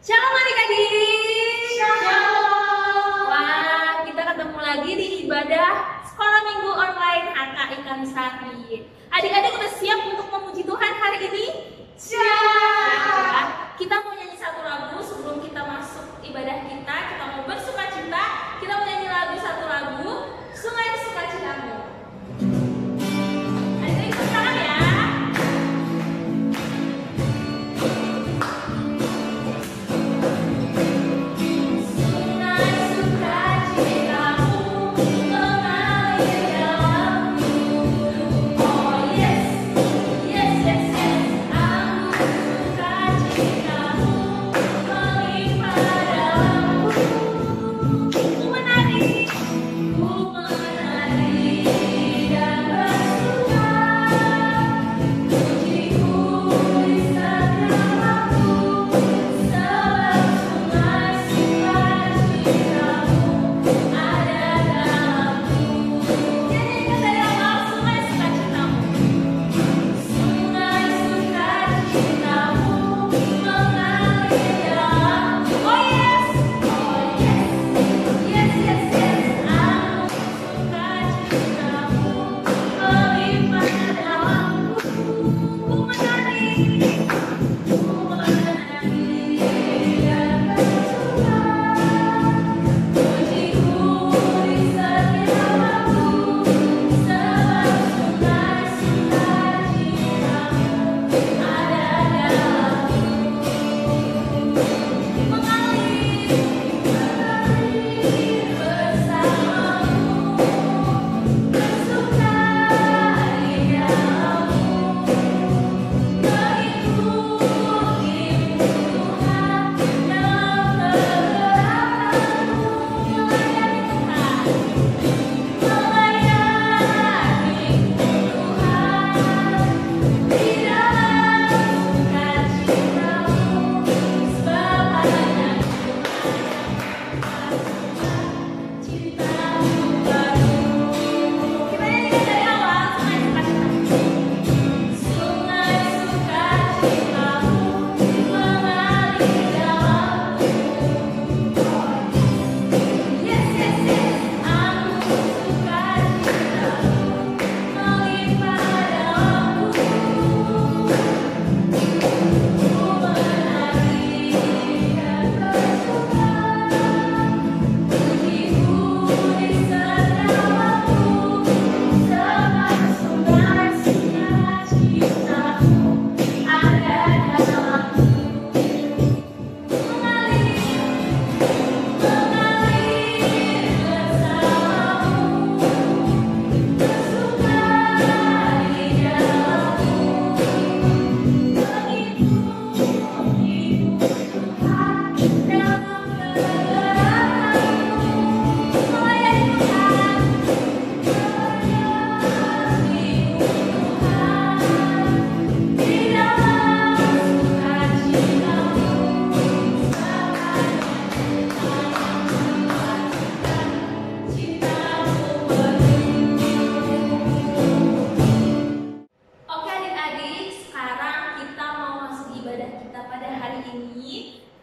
Shalom adik-adik. Shalom. Wah, kita ketemu lagi di ibadah Sekolah Minggu Online HKI Kamisari. Adik-adik udah siap untuk memuji Tuhan hari ini? Siap. Kita mau nyanyi satu lagu sebelum kita masuk ibadah kita. Kita mau bersukacita. Kita mau nyanyi satu lagu, Sungai Sukacitamu. Adik-adik ikut tangan ya.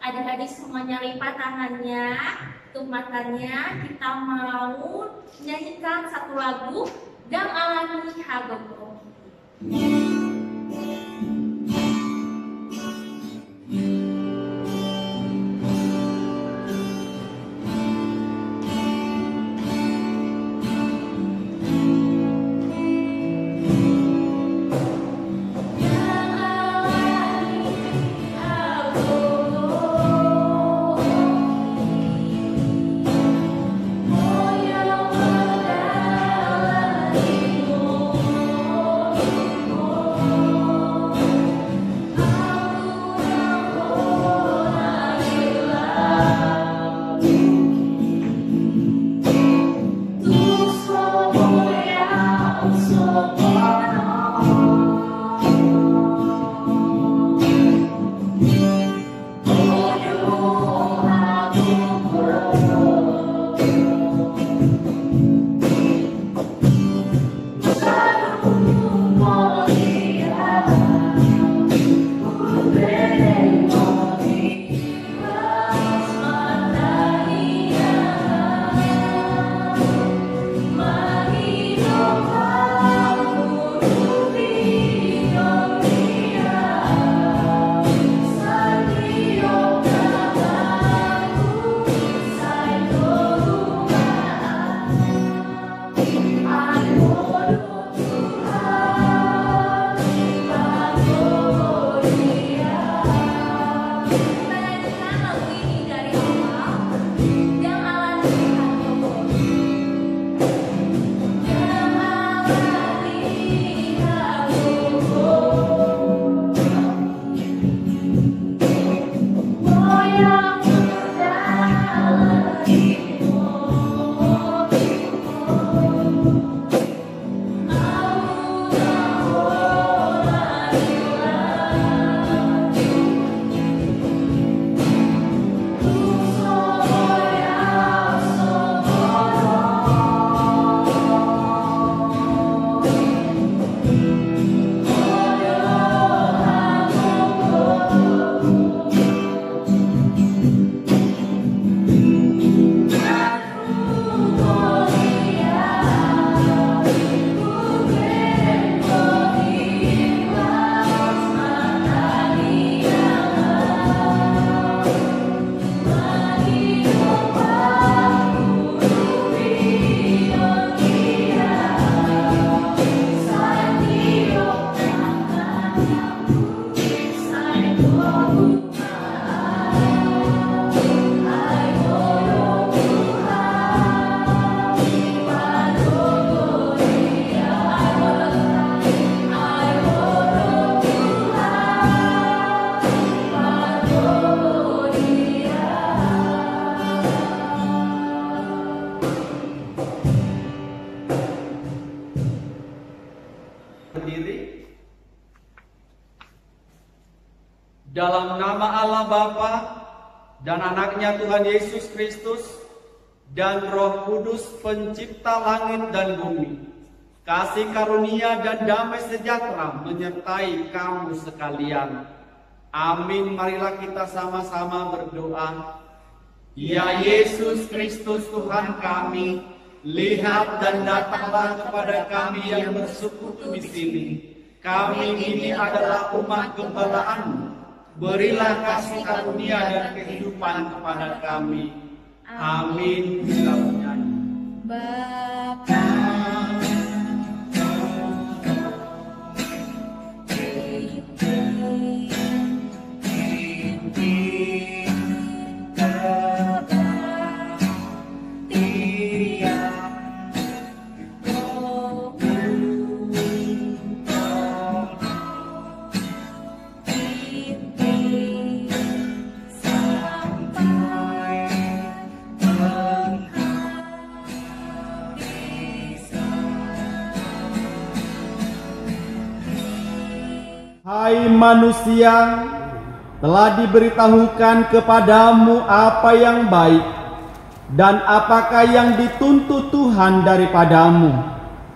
Adik-adik semuanya lipat tangannya, tutup matanya. Kita mau nyanyikan satu lagu, Dam Alami Hagogo. Oh Berdiri. Dalam nama Allah Bapa dan anaknya Tuhan Yesus Kristus dan Roh Kudus pencipta langit dan bumi, kasih karunia dan damai sejahtera menyertai kamu sekalian. Amin. Marilah kita sama-sama berdoa. Ya Yesus Kristus Tuhan kami, lihat dan datanglah kepada kami yang bersekutu di sini. Kami ini adalah umat gembala-Mu. Berilah kasih karunia dan kehidupan kepada kami. Amin. Kita bernyanyi. Bapa Hai manusia, telah diberitahukan kepadamu apa yang baik dan apakah yang dituntut Tuhan daripadamu,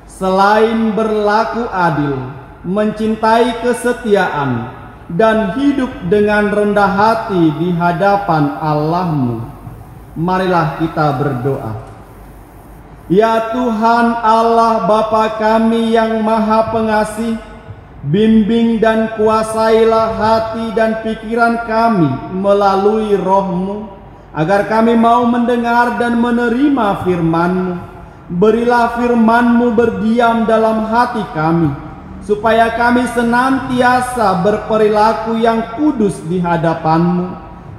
selain berlaku adil, mencintai kesetiaan, dan hidup dengan rendah hati di hadapan Allahmu. Marilah kita berdoa. Ya Tuhan Allah Bapa kami yang Maha Pengasih, bimbing dan kuasailah hati dan pikiran kami melalui Roh-Mu, agar kami mau mendengar dan menerima firman-Mu. Berilah firman-Mu berdiam dalam hati kami, supaya kami senantiasa berperilaku yang kudus di hadapan-Mu.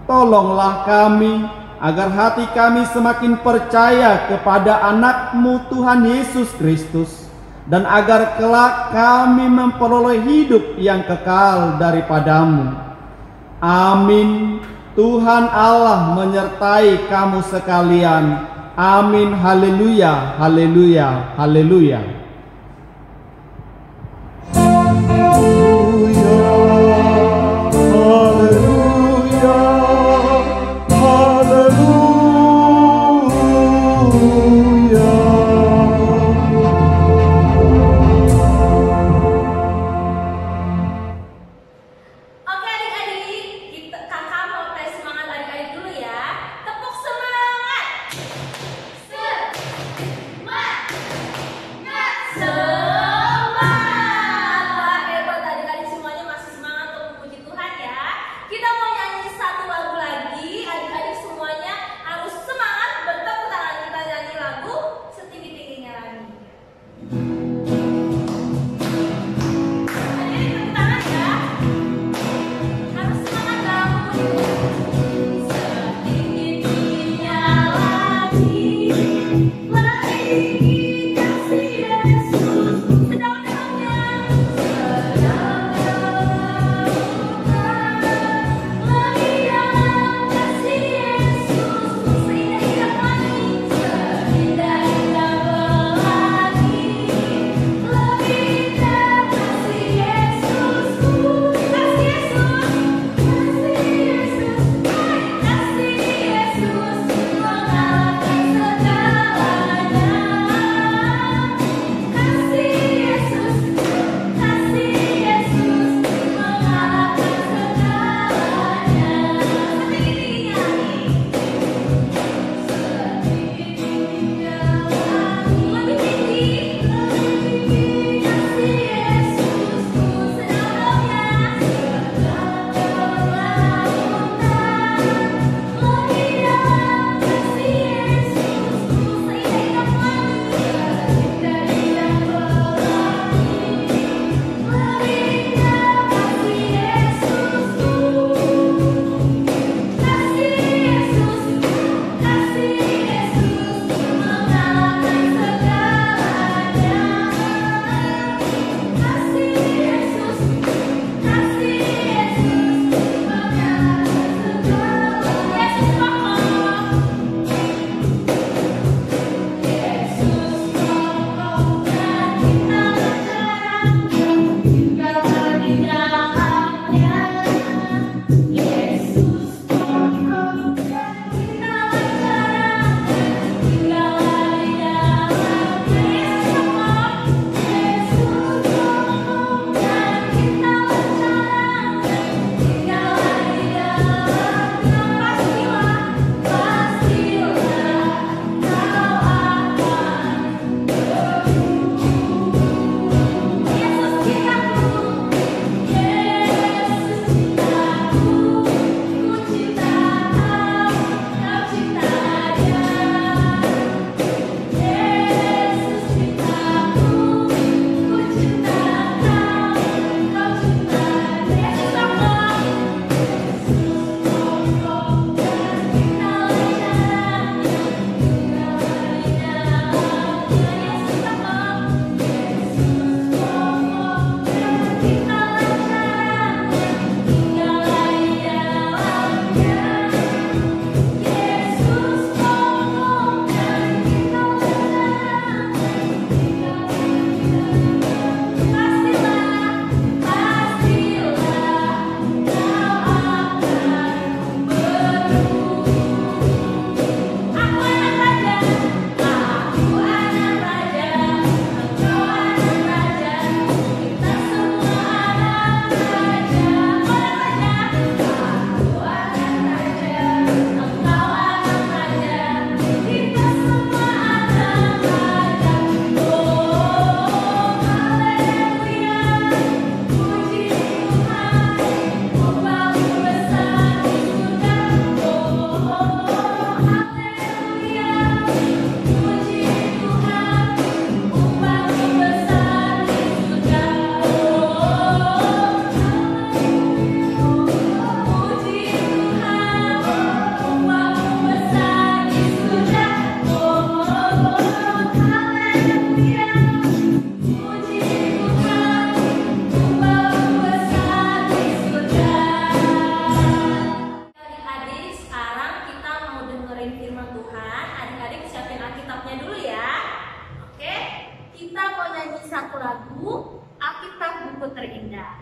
Tolonglah kami, agar hati kami semakin percaya kepada anak-Mu Tuhan Yesus Kristus, dan agar kelak kami memperoleh hidup yang kekal daripada-Mu. Amin. Tuhan Allah menyertai kamu sekalian. Amin. Haleluya, haleluya, haleluya. Semangat! terindah.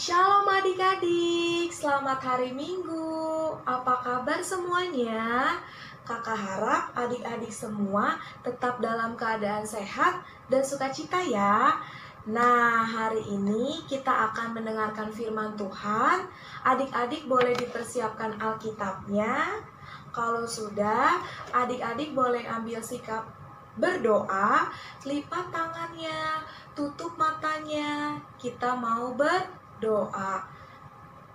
Shalom adik-adik, selamat hari Minggu. Apa kabar semuanya? Kakak harap adik-adik semua tetap dalam keadaan sehat dan sukacita ya. Nah, hari ini kita akan mendengarkan firman Tuhan. Adik-adik boleh dipersiapkan Alkitabnya. Kalau sudah, adik-adik boleh ambil sikap berdoa, lipat tangannya, tutup matanya. Kita mau berdoa.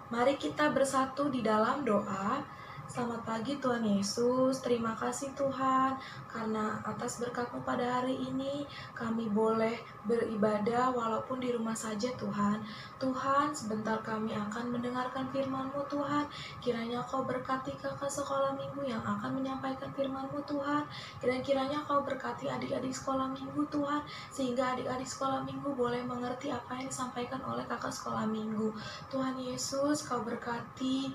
Mari kita bersatu di dalam doa. Selamat pagi Tuhan Yesus, terima kasih Tuhan karena atas berkat-Mu pada hari ini kami boleh beribadah walaupun di rumah saja Tuhan. Tuhan, sebentar kami akan mendengarkan firman-Mu Tuhan. Kiranya Kau berkati kakak sekolah minggu yang akan menyampaikan firman-Mu Tuhan. Dan kiranya Kau berkati adik-adik sekolah minggu Tuhan, sehingga adik-adik sekolah minggu boleh mengerti apa yang disampaikan oleh kakak sekolah minggu. Tuhan Yesus, Kau berkati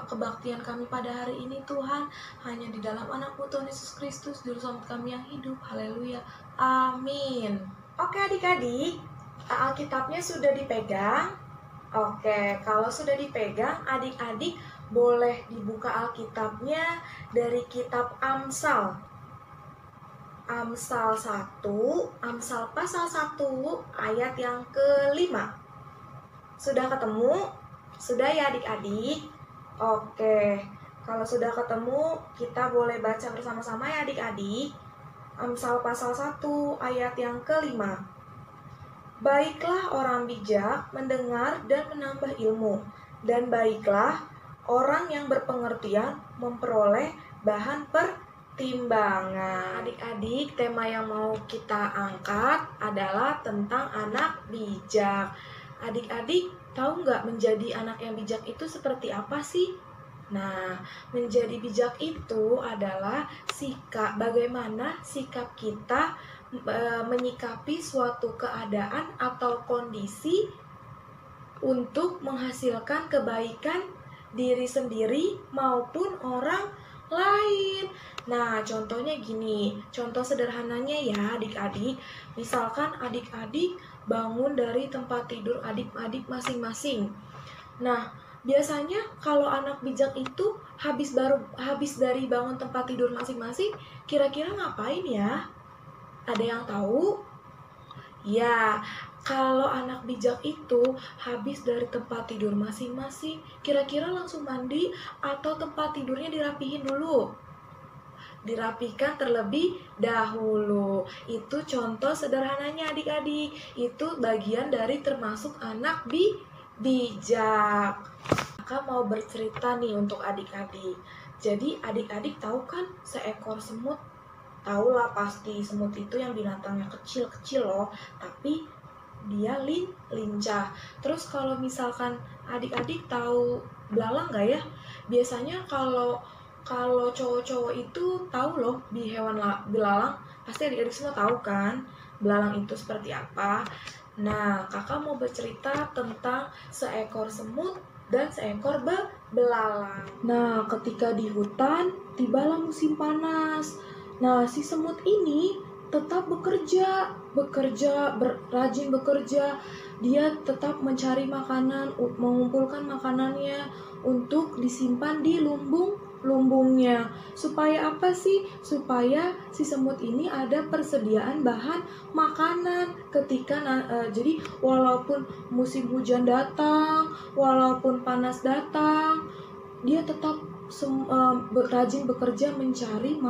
kebaktian kami pada hari ini Tuhan, hanya di dalam anak-Mu Tuhan Yesus Kristus, Juru Selamat kami yang hidup. Haleluya, amin. Oke adik-adik, Alkitabnya sudah dipegang? Oke, kalau sudah dipegang, adik-adik boleh dibuka Alkitabnya dari kitab Amsal. Amsal 1, Amsal pasal 1 ayat yang ke-5. Sudah ketemu? Sudah ya adik-adik? Oke, kalau sudah ketemu, kita boleh baca bersama-sama ya adik-adik. Amsal pasal 1 ayat yang ke-5. Baiklah orang bijak mendengar dan menambah ilmu, dan baiklah orang yang berpengertian memperoleh bahan pertimbangan. Adik-adik, tema yang mau kita angkat adalah tentang anak bijak. Adik-adik, tahu nggak menjadi anak yang bijak itu seperti apa sih? Nah, menjadi bijak itu adalah bagaimana sikap kita menyikapi suatu keadaan atau kondisi untuk menghasilkan kebaikan diri sendiri maupun orang lain. Nah, contohnya gini, contoh sederhananya ya adik-adik. Misalkan adik-adik bangun dari tempat tidur adik-adik masing-masing. Nah, biasanya kalau anak bijak itu habis dari bangun tempat tidur masing-masing, kira-kira ngapain ya? Ada yang tahu? Ya, kalau anak bijak itu habis dari tempat tidur masing-masing, kira-kira langsung mandi atau tempat tidurnya dirapihin dulu? Dirapikan terlebih dahulu. Itu contoh sederhananya adik-adik. Itu bagian dari termasuk anak bijak. Kakak mau bercerita nih untuk adik-adik. Jadi adik-adik tahu kan seekor semut? Tahu lah pasti, semut itu yang binatangnya kecil-kecil loh, tapi dia lincah. Terus kalau misalkan adik-adik tahu belalang nggak ya? Biasanya kalau Kalau cowok-cowok itu tahu loh di hewan belalang, pasti adik-adik semua tahu kan belalang itu seperti apa. Nah, kakak mau bercerita tentang seekor semut dan seekor belalang. Nah, ketika di hutan, tibalah musim panas. Nah, si semut ini tetap rajin bekerja. Dia tetap mencari makanan, mengumpulkan makanannya untuk disimpan di lumbungnya. Supaya apa sih? Supaya si semut ini ada persediaan bahan makanan ketika jadi walaupun musim hujan datang, walaupun panas datang, dia tetap rajin bekerja mencari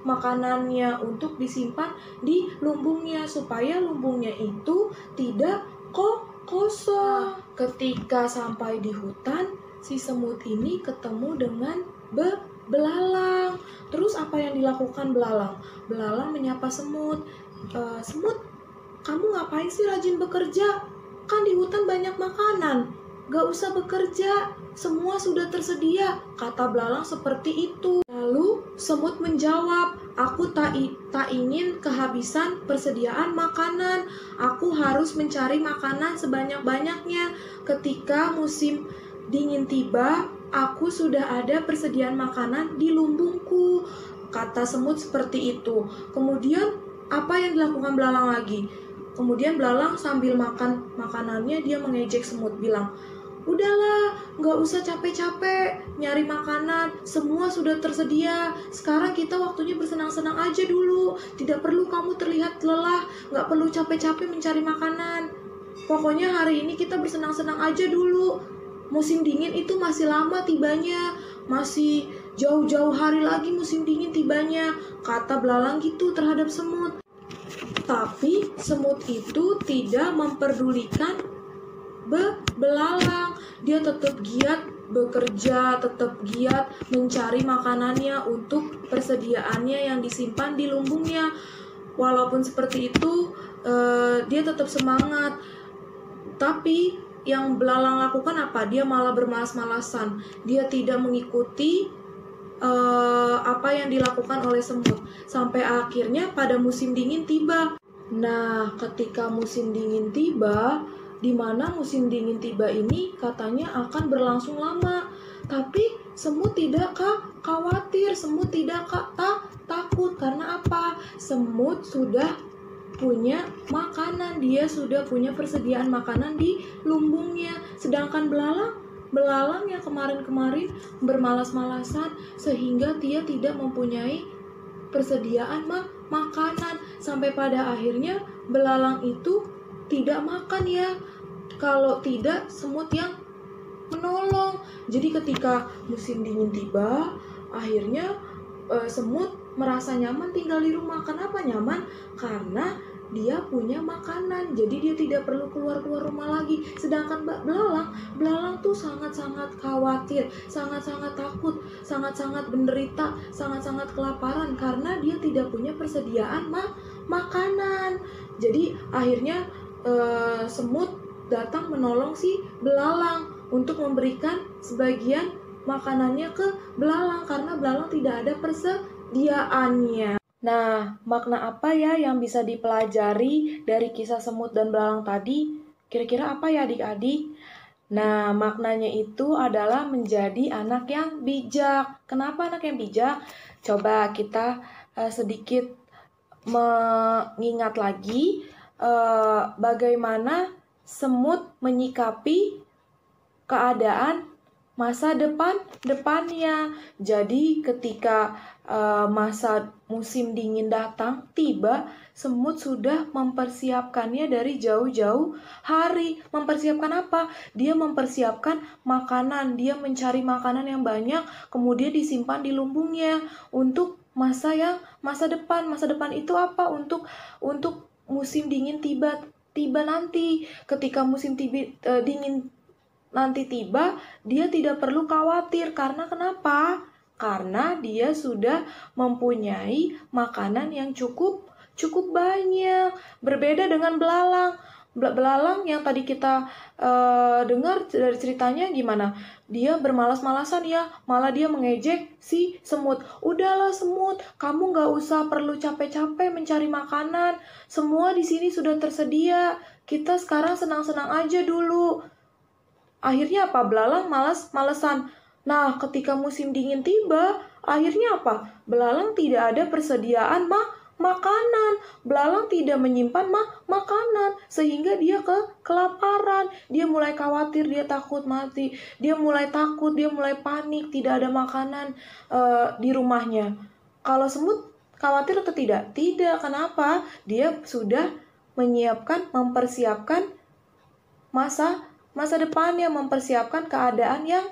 makanannya untuk disimpan di lumbungnya supaya lumbungnya itu tidak kosong. Ketika sampai di hutan, si semut ini ketemu dengan belalang. Terus apa yang dilakukan belalang? Belalang menyapa semut. Semut, kamu ngapain sih rajin bekerja? Kan di hutan banyak makanan. Gak usah bekerja, semua sudah tersedia, kata belalang seperti itu. Lalu semut menjawab, aku tak ingin kehabisan persediaan makanan. Aku harus mencari makanan sebanyak-banyaknya. Ketika musim dingin tiba, aku sudah ada persediaan makanan di lumbungku, kata semut seperti itu. Kemudian apa yang dilakukan belalang lagi? Kemudian belalang sambil makan makanannya, dia mengejek semut, bilang, udahlah, gak usah capek-capek nyari makanan, semua sudah tersedia. Sekarang kita waktunya bersenang-senang aja dulu. Tidak perlu kamu terlihat lelah, gak perlu capek-capek mencari makanan. Pokoknya hari ini kita bersenang-senang aja dulu. Musim dingin itu masih lama tibanya, masih jauh-jauh hari lagi musim dingin tibanya, kata belalang gitu terhadap semut. Tapi semut itu tidak memperdulikan belalang. Dia tetap giat bekerja, tetap giat mencari makanannya untuk persediaannya yang disimpan di lumbungnya. Walaupun seperti itu, dia tetap semangat. Tapi yang belalang lakukan apa? Dia malah bermalas-malasan. Dia tidak mengikuti apa yang dilakukan oleh semut. Sampai akhirnya pada musim dingin tiba. Nah, ketika musim dingin tiba, di mana musim dingin tiba ini katanya akan berlangsung lama. Tapi semut tidak khawatir, semut tidak takut. Karena apa? Semut sudah punya makanan, dia sudah punya persediaan makanan di lumbungnya. Sedangkan belalang yang kemarin-kemarin bermalas-malasan sehingga dia tidak mempunyai persediaan makanan. Sampai pada akhirnya belalang itu tidak makan ya. Kalau tidak, semut yang menolong. Jadi ketika musim dingin tiba, akhirnya semut merasa nyaman tinggal di rumah. Kenapa nyaman? Karena dia punya makanan, jadi dia tidak perlu keluar rumah lagi. Sedangkan belalang tuh sangat-sangat khawatir, sangat-sangat takut, sangat-sangat menderita, sangat-sangat kelaparan karena dia tidak punya persediaan makanan. Jadi akhirnya semut datang menolong si belalang untuk memberikan sebagian makanannya ke belalang karena belalang tidak ada persediaannya. Nah, makna apa ya yang bisa dipelajari dari kisah semut dan belalang tadi? Kira-kira apa ya adik-adik? Nah, maknanya itu adalah menjadi anak yang bijak. Kenapa anak yang bijak? Coba kita sedikit mengingat lagi bagaimana semut menyikapi keadaan masa depannya. Jadi ketika masa musim dingin datang tiba, semut sudah mempersiapkannya dari jauh-jauh hari. Mempersiapkan apa? Dia mempersiapkan makanan. Dia mencari makanan yang banyak, kemudian disimpan di lumbungnya untuk masa depan. Masa depan itu apa? Untuk musim dingin tiba nanti. Ketika musim dingin nanti tiba, dia tidak perlu khawatir. Karena kenapa? Karena dia sudah mempunyai makanan yang cukup banyak. Berbeda dengan belalang. Belalang yang tadi kita dengar dari ceritanya gimana? Dia bermalas-malasan ya, malah dia mengejek si semut. Udahlah semut, kamu gak usah perlu capek-capek mencari makanan. Semua di sini sudah tersedia. Kita sekarang senang-senang aja dulu. Akhirnya apa? Belalang malas-malesan. Nah, ketika musim dingin tiba, akhirnya apa? Belalang tidak ada persediaan makanan. Belalang tidak menyimpan makanan, sehingga dia kelaparan. Dia mulai khawatir, dia takut mati. Dia mulai takut, dia mulai panik, tidak ada makanan di rumahnya. Kalau semut khawatir atau tidak? Tidak. Kenapa? Dia sudah mempersiapkan masa depannya, mempersiapkan keadaan yang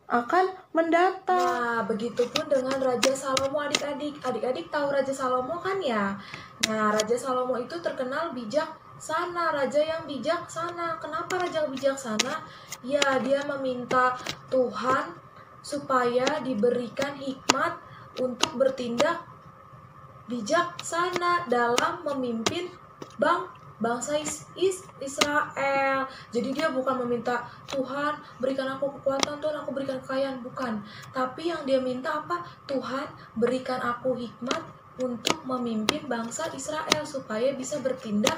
akan mendatang. Nah, begitupun dengan Raja Salomo adik-adik. Adik-adik tahu Raja Salomo kan ya? Nah, Raja Salomo itu terkenal bijaksana, raja yang bijaksana. Kenapa raja bijaksana? Ya, dia meminta Tuhan supaya diberikan hikmat untuk bertindak bijaksana dalam memimpin bangsa Israel. Jadi dia bukan meminta Tuhan berikan aku kekuatan, Tuhan aku berikan kekayaan, bukan. Tapi yang dia minta apa? Tuhan berikan aku hikmat untuk memimpin bangsa Israel supaya bisa bertindak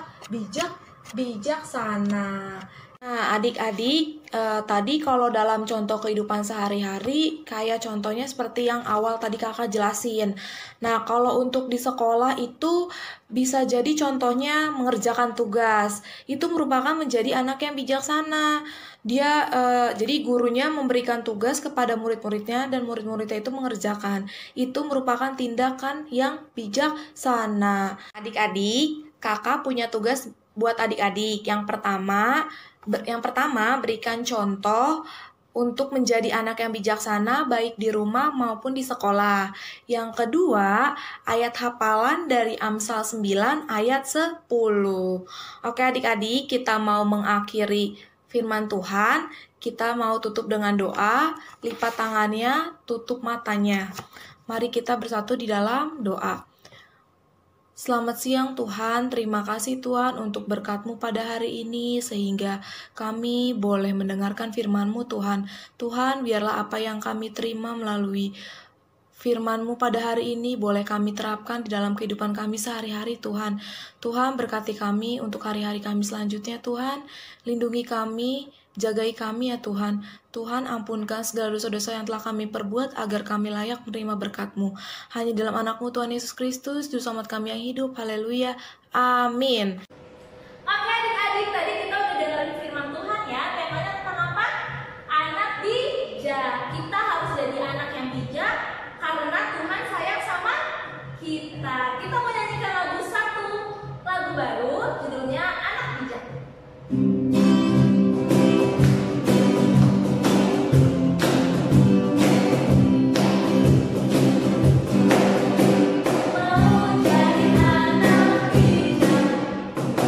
bijaksana. Nah, adik-adik, tadi kalau dalam contoh kehidupan sehari-hari, kayak contohnya seperti yang awal tadi kakak jelasin. Nah, kalau untuk di sekolah itu bisa jadi contohnya mengerjakan tugas. Itu merupakan menjadi anak yang bijaksana. Dia, jadi gurunya memberikan tugas kepada murid-muridnya dan murid-muridnya itu mengerjakan. Itu merupakan tindakan yang bijaksana. Adik-adik, kakak punya tugas buat adik-adik. Yang pertama, berikan contoh untuk menjadi anak yang bijaksana baik di rumah maupun di sekolah. Yang kedua, ayat hafalan dari Amsal 9 ayat 10. Oke adik-adik, kita mau mengakhiri firman Tuhan. Kita mau tutup dengan doa, lipat tangannya, tutup matanya. Mari kita bersatu di dalam doa. Selamat siang Tuhan, terima kasih Tuhan untuk berkat-Mu pada hari ini sehingga kami boleh mendengarkan firman-Mu Tuhan. Tuhan, biarlah apa yang kami terima melalui firman-Mu pada hari ini boleh kami terapkan di dalam kehidupan kami sehari-hari Tuhan. Tuhan berkati kami untuk hari-hari kami selanjutnya Tuhan. Lindungi kami, jagai kami ya Tuhan. Tuhan ampunkan segala dosa-dosa yang telah kami perbuat agar kami layak menerima berkat-Mu. Hanya dalam anak-Mu Tuhan Yesus Kristus, Juru Selamat kami yang hidup. Haleluya. Amin. Oke adik-adik, tadi kita udah dengerin firman Tuhan ya. Temanya tentang apa? Anak bijak. Kita harus jadi anak yang bijak karena Tuhan sayang sama kita. Kita mau nyanyikan lagu baru, judulnya Anak Bijak. Mau jadi anak bijak.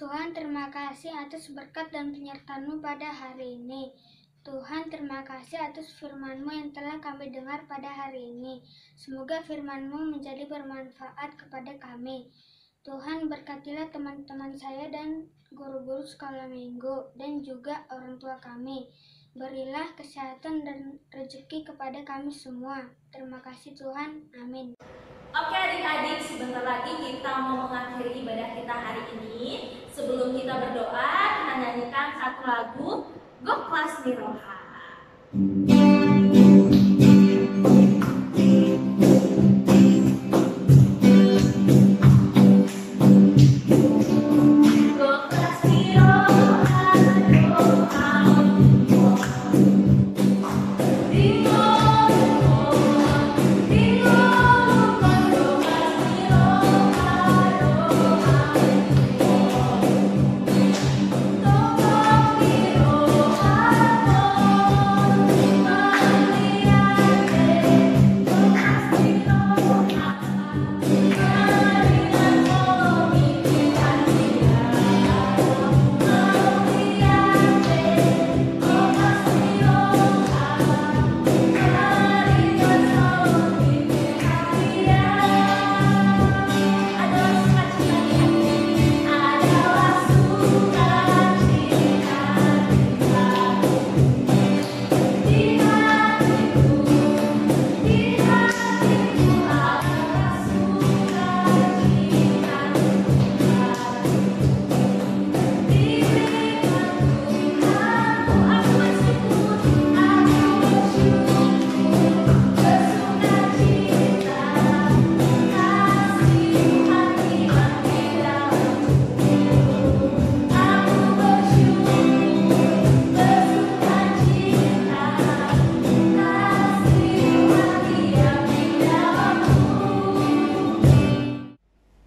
Tuhan, terima kasih atas berkat dan penyertaan-Mu pada hari ini. Tuhan, terima kasih atas firman-Mu yang telah kami dengar pada hari ini. Semoga firman-Mu menjadi bermanfaat kepada kami. Tuhan, berkatilah teman-teman saya dan guru-guru sekolah minggu dan juga orang tua kami. Berilah kesehatan dan rezeki kepada kami semua. Terima kasih Tuhan. Amin. Oke adik-adik, sebentar lagi kita mau mengakhiri ibadah kita hari ini. Sebelum kita berdoa, kita nyanyikan satu lagu Goklas Niroha.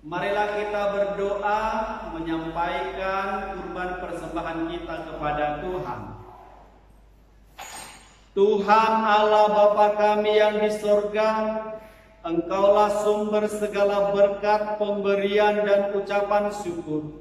Marilah kita berdoa menyampaikan kurban persembahan kita kepada Tuhan. Tuhan Allah Bapa kami yang di sorga, Engkaulah sumber segala berkat, pemberian dan ucapan syukur.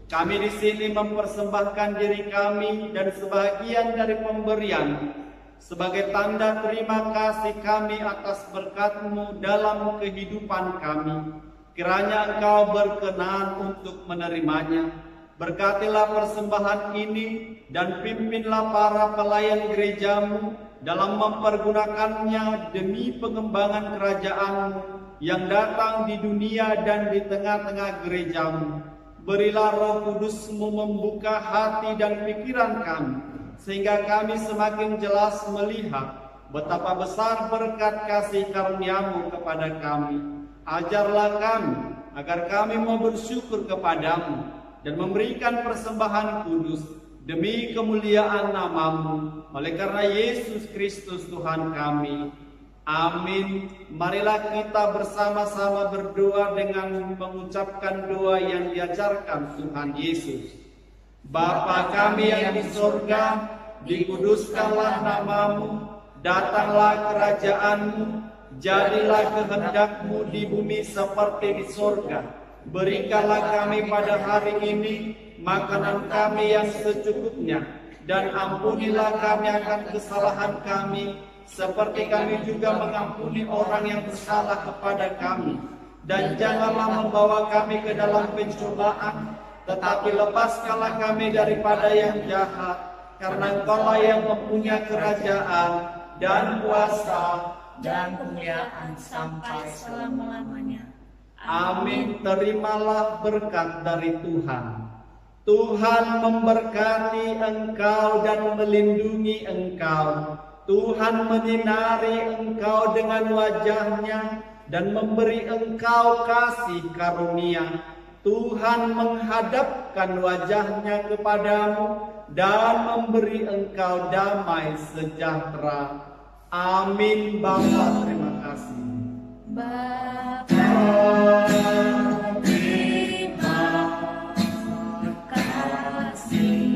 Kami di sini mempersembahkan diri kami dan sebagian dari pemberian sebagai tanda terima kasih kami atas berkat-Mu dalam kehidupan kami. Kiranya Engkau berkenan untuk menerimanya. Berkatilah persembahan ini dan pimpinlah para pelayan gereja-Mu dalam mempergunakannya demi pengembangan kerajaan-Mu yang datang di dunia dan di tengah-tengah gereja-Mu. Berilah Roh Kudus-Mu membuka hati dan pikiran kami, sehingga kami semakin jelas melihat betapa besar berkat kasih karunia-Mu kepada kami. Ajarlah kami agar kami mau bersyukur kepadamu dan memberikan persembahan kudus demi kemuliaan nama-Mu, oleh karena Yesus Kristus Tuhan kami. Amin. Marilah kita bersama-sama berdoa dengan mengucapkan doa yang diajarkan Tuhan Yesus. Bapa kami yang di sorga, dikuduskanlah nama-Mu, datanglah kerajaan-Mu, jadilah kehendak-Mu di bumi seperti di sorga. Berikanlah kami pada hari ini makanan kami yang secukupnya, dan ampunilah kami akan kesalahan kami, seperti kami juga mengampuni orang yang bersalah kepada kami. Dan janganlah membawa kami ke dalam pencobaan, tetapi lepaskanlah kami daripada yang jahat, karena Engkaulah yang mempunyai kerajaan dan kuasa dan kemuliaan sampai selama-lamanya. Amin. Terimalah berkat dari Tuhan. Tuhan memberkati engkau dan melindungi engkau. Tuhan menyinari engkau dengan wajah-Nya dan memberi engkau kasih karunia. Tuhan menghadapkan wajah-Nya kepadamu dan memberi engkau damai sejahtera. Amin. Bapa, terima kasih. Bapa, terima kasih.